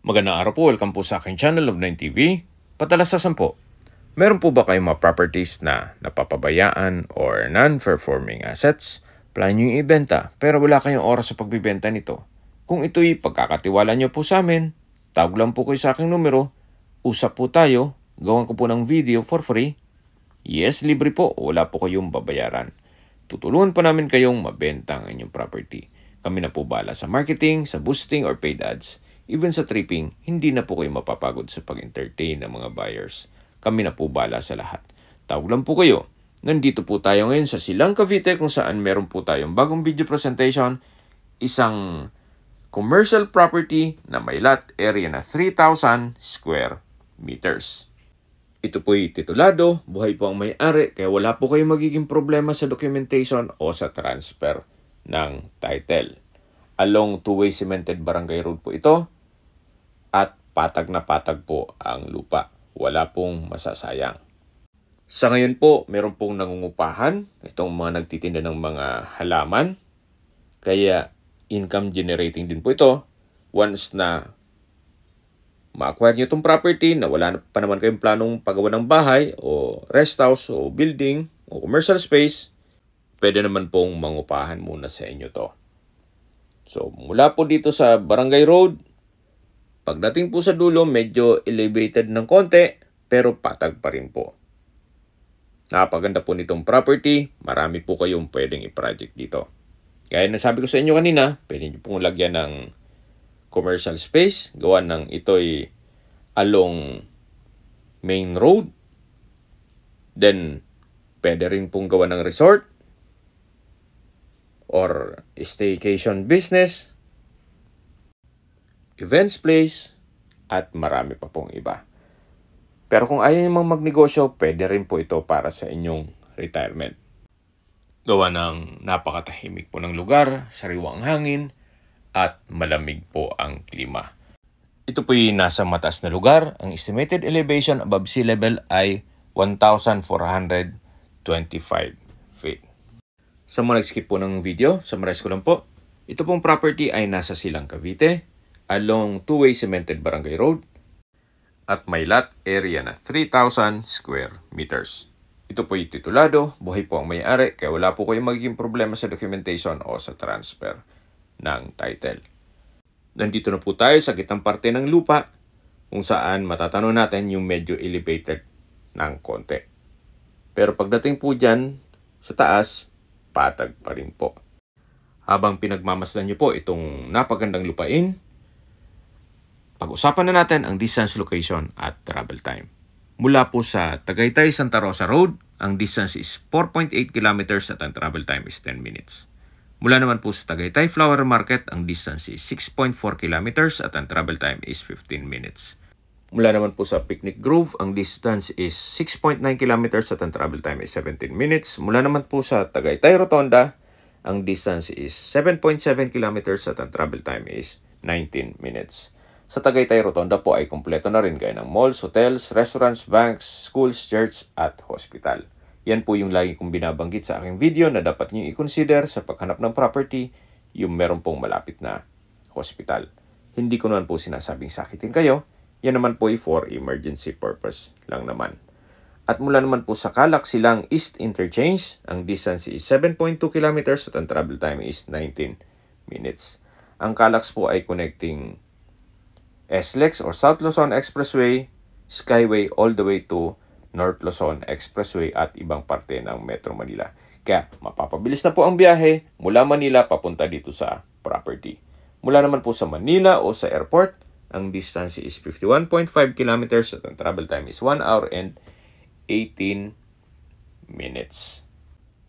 Magandang araw po, welcome po sa aking channel of 9TV. Patalasasan po, meron po ba kayong mga properties na napapabayaan or non-performing assets? Plan nyo yung ibenta pero wala kayong oras sa pagbibenta nito. Kung ito'y pagkakatiwala nyo po sa amin, tawag lang po kayo sa aking numero, usap po tayo, gawan ko po ng video for free. Yes, libre po, wala po kayong babayaran. Tutulungan pa namin kayong mabenta ang inyong property. Kami na po bahala sa marketing, sa boosting or paid ads. Even sa tripping, hindi na po kayo mapapagod sa pag-entertain ng mga buyers. Kami na po bahala sa lahat. Tawag lang po kayo. Nandito po tayo ngayon sa Silang, Cavite kung saan meron po tayong bagong video presentation. Isang commercial property na may lot area na 3,000 square meters. Ito po'y titulado, buhay po ang may-ari kaya wala po kayong magiging problema sa documentation o sa transfer ng title. Along two-way cemented barangay road po ito at patag na patag po ang lupa. Wala pong masasayang. Sa ngayon po, meron pong nangungupahan itong mga nagtitinda ng mga halaman. Kaya income generating din po ito once na ma-acquire nyo itong property na wala pa naman kayong planong paggawa ng bahay o rest house o building o commercial space, pwede naman pong mangupahan muna sa inyo to. So, mula po dito sa Barangay Road, pagdating po sa dulo, medyo elevated ng konti, pero patag pa rin po. Napaganda po nitong property, marami po kayong pwedeng i-project dito. Gaya na sabi ko sa inyo kanina, pwede nyo pong lagyan ng commercial space, gawa ng ito'y along main road. Then, pwede rin pong gawa ng resort or staycation business, events place, at marami pa pong iba. Pero kung ayaw nyo magnegosyo, pwede rin po ito para sa inyong retirement. Gawa ng napakatahimik po ng lugar, sariwang hangin, at malamig po ang klima. Ito po'y nasa mataas na lugar. Ang estimated elevation above sea level ay 1,425 feet. Sa mga nag-skip po ng video, summarize ko lang po. Ito pong property ay nasa Silang, Cavite, along two-way cemented barangay road, at may lot area na 3,000 square meters. Ito po'y titulado, buhay po ang may-ari, kaya wala po kayong magiging problema sa documentation o sa transfer ng title. Nandito na po tayo sa gitnang parte ng lupa kung saan matatanong natin yung medyo elevated ng konti. Pero pagdating po dyan sa taas, patag pa rin po. Habang pinagmamasdan nyo po itong napagandang lupain, pag-usapan na natin ang distance, location at travel time. Mula po sa Tagaytay Santa Rosa Road, ang distance is 4.8 kilometers at ang travel time is 10 minutes. Mula naman po sa Tagaytay Flower Market, ang distance is 6.4 kilometers at ang travel time is 15 minutes. Mula naman po sa Picnic Grove, ang distance is 6.9 kilometers at ang travel time is 17 minutes. Mula naman po sa Tagaytay Rotonda, ang distance is 7.7 kilometers at ang travel time is 19 minutes. Sa Tagaytay Rotonda po ay kumpleto na rin gaya ng malls, hotels, restaurants, banks, schools, church at hospital. Yan po yung lagi kong binabanggit sa aking video na dapat nyo i-consider sa paghanap ng property, yung meron pong malapit na hospital. Hindi ko naman po sinasabing sakitin kayo, yan naman po ay for emergency purpose lang naman. At mula naman po sa Calac Silang East Interchange, ang distance is 7.2 kilometers at ang travel time is 19 minutes. Ang Calac po ay connecting SLEX or South Luzon Expressway, Skyway all the way to North Luzon Expressway at ibang parte ng Metro Manila. Kaya mapapabilis na po ang biyahe mula Manila papunta dito sa property. Mula naman po sa Manila o sa airport, ang distance is 51.5 kilometers at ang travel time is 1 hour and 18 minutes.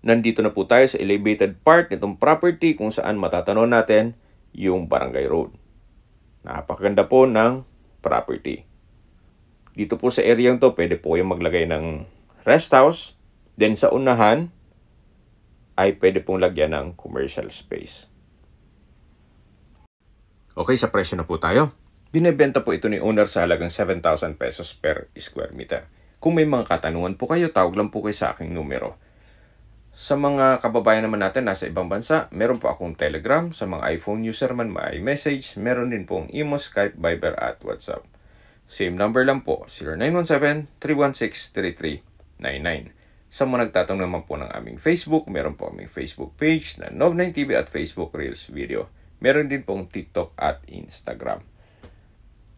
Nandito na po tayo sa elevated part nitong property kung saan matatanong natin yung Barangay Road. Napakaganda po ng property. Dito po sa area to, pwede po kayong maglagay ng rest house. Then sa unahan, ay pwede pong lagyan ng commercial space. Okay, sa presyo na po tayo. Binebenta po ito ni owner sa halagang 7,000 pesos per square meter. Kung may mga katanungan po kayo, tawag lang po kayo sa aking numero. Sa mga kababayan naman natin nasa ibang bansa, meron po akong Telegram. Sa mga iPhone user man, may message. Meron din pong Imo, Skype, Viber at WhatsApp. Same number lang po, 0917-316-3399. Sa mga nagtatanong naman po ng aming Facebook, meron po aming Facebook page na Nov9TV at Facebook Reels Video. Meron din pong TikTok at Instagram.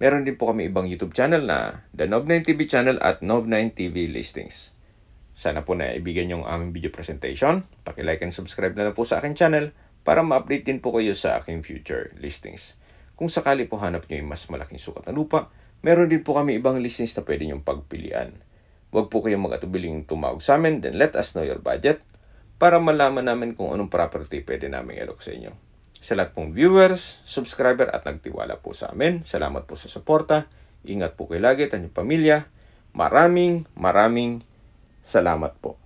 Meron din po kami ibang YouTube channel na The Nov9TV Channel at Nov9TV Listings. Sana po na ibigan yung aming video presentation. Paki-like and subscribe na lang po sa aking channel para ma-update din po kayo sa aking future listings. Kung sakali po hanap nyo yung mas malaking sukat na lupa, meron din po kami ibang listings na pwede nyong pagpilian. Huwag po kayong mag-atubiling tumawag sa amin, then let us know your budget para malaman namin kung anong property pwede namin i-alok sa inyo. Sa lahat pong viewers, subscriber at nagtiwala po sa amin, salamat po sa suporta. Ingat po kayo lagi at inyong pamilya. Maraming salamat po.